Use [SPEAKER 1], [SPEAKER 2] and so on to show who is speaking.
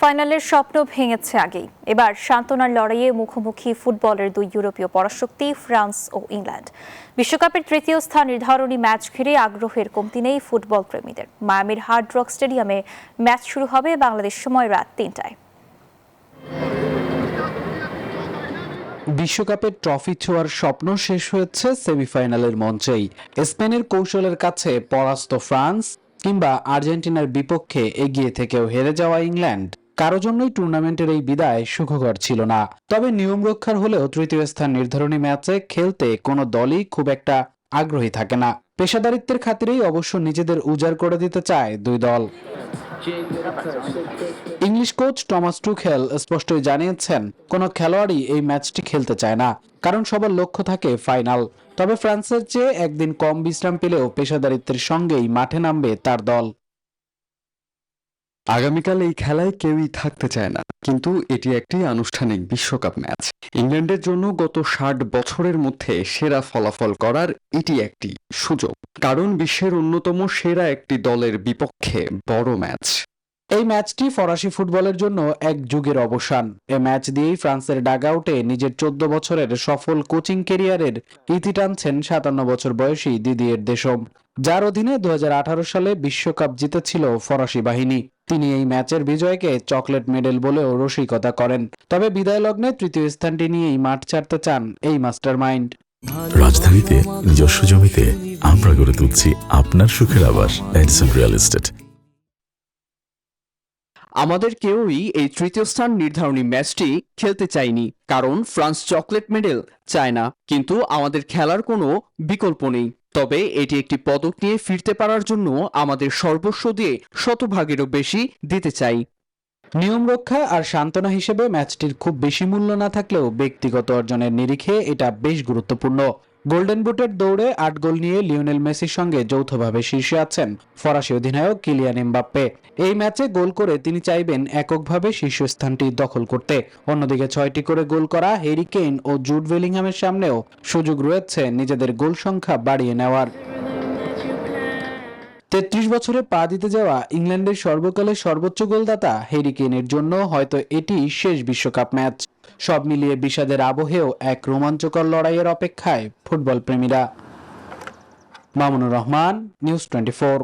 [SPEAKER 1] ফাইনালের স্বপ্ন ভেঙেছে আগেই। এবার সান্ত্বনার লড়াইয়ে মুখোমুখি ফুটবলের দুই ইউরোপীয় পরাশক্তি ফ্রান্স ও ইংল্যান্ড। বিশ্বকাপের তৃতীয় স্থান নির্ধারণী ম্যাচ ঘিরে আগ্রহের কমতি নেই ফুটবল প্রেমীদের। মায়ামির হার্ড রক স্টেডিয়ামে ম্যাচ শুরু হবে বাংলাদেশ সময় রাত ৩টায়।
[SPEAKER 2] বিশ্বকাপের ট্রফি ছোঁয়ার স্বপ্ন শেষ হয়েছে সেমিফাইনালের মঞ্চেই। স্পেনের কৌশলের কাছে পরাস্ত ফ্রান্স কিংবা আর্জেন্টিনার বিপক্ষে এগিয়ে থেকেও হেরে যাওয়া ইংল্যান্ড কারো জন্যই টুর্নামেন্টের এই বিদায় সুখকর ছিল না। তবে নিয়ম রক্ষার হলেও তৃতীয় স্থান নির্ধারণী ম্যাচে খেলতে কোনো দলই খুব একটা আগ্রহী থাকে না। পেশাদারিত্বের খাতিরেই অবশ্য নিজেদের উজাড় করে দিতে চায় দুই দল। ইংলিশ কোচ টমাস টুখেল স্পষ্টই জানিয়েছেন কোনো খেলোয়াড়ই এই ম্যাচটি খেলতে চায় না, কারণ সবার লক্ষ্য থাকে ফাইনাল। তবে ফ্রান্সের চেয়ে একদিন কম বিশ্রাম পেলেও পেশাদারিত্বের সঙ্গেই মাঠে নামবে তার দল।
[SPEAKER 3] আগামীকাল এই খেলায় কেউই থাকতে চায় না, কিন্তু এটি একটি আনুষ্ঠানিক বিশ্বকাপ ম্যাচ। ইংল্যান্ডের জন্য গত ৬০ বছরের মধ্যে সেরা ফলাফল করার এটি একটি সুযোগ, কারণ বিশ্বের অন্যতম সেরা একটি দলের বিপক্ষে বড় ম্যাচ।
[SPEAKER 2] এই ম্যাচটি ফরাসি ফুটবলের জন্য এক যুগের অবসান। এ ম্যাচ দিয়েই ফ্রান্সের ডাগআউটে নিজের ১৪ বছরের সফল কোচিং ক্যারিয়ারের ইতি টানছেন ৫৭ বছর বয়সী দিদিয়ের দেশম, যার অধীনে ২০১৮ সালে বিশ্বকাপ জিতেছিল ফরাসি বাহিনী। তিনি এই ম্যাচের বিজয়কে চকলেট মেডেল বলেও রসিকতা করেন। তবে বিদায় লগ্নে তৃতীয় স্থানটি নিয়েই মাঠ ছাড়তে চান এই মাস্টারমাইন্ড।
[SPEAKER 4] রাজধানীতে নিজস্ব জমিতে আমরা গড়ে তুলছি আপনার সুখের আবাস এডিসন রিয়েল এস্টেট।
[SPEAKER 5] আমাদের কেউই এই তৃতীয় স্থান নির্ধারণী ম্যাচটি খেলতে চাইনি, কারণ ফ্রান্স চকলেট মেডেল চায় না। কিন্তু আমাদের খেলার কোনো বিকল্প নেই। তবে এটি একটি পদক নিয়ে ফিরতে পারার জন্য আমাদের সর্বস্ব দিয়ে শতভাগেরও বেশি দিতে চাই।
[SPEAKER 2] নিয়ম রক্ষা আর সান্ত্বনা হিসেবে ম্যাচটির খুব বেশি মূল্য না থাকলেও ব্যক্তিগত অর্জনের নিরিখে এটা বেশ গুরুত্বপূর্ণ। গোল্ডেন বুটের দৌড়ে ৮ গোল নিয়ে লিওনেল মেসির সঙ্গে যৌথভাবে শীর্ষে আছেন ফরাসি অধিনায়ক কিলিয়ান এমবাপ্পে। এই ম্যাচে গোল করে তিনি চাইবেন এককভাবে শীর্ষস্থানটি দখল করতে। অন্যদিকে ৬টি করে গোল করা হ্যারি কেইন ও জুড বেলিংহামের সামনেও সুযোগ রয়েছে নিজেদের গোল সংখ্যা বাড়িয়ে নেওয়ার। ৩৩ বছরে পা দিতে যাওয়া ইংল্যান্ডের সর্বকালের সর্বোচ্চ গোলদাতা হ্যারি কেইনের জন্য হয়তো এটি শেষ বিশ্বকাপ ম্যাচ। সব মিলিয়ে বিষাদের আবহেও এক রোমাঞ্চকর লড়াইয়ের অপেক্ষায় ফুটবল প্রেমীরা। মামুনুর রহমান, নিউজ 24।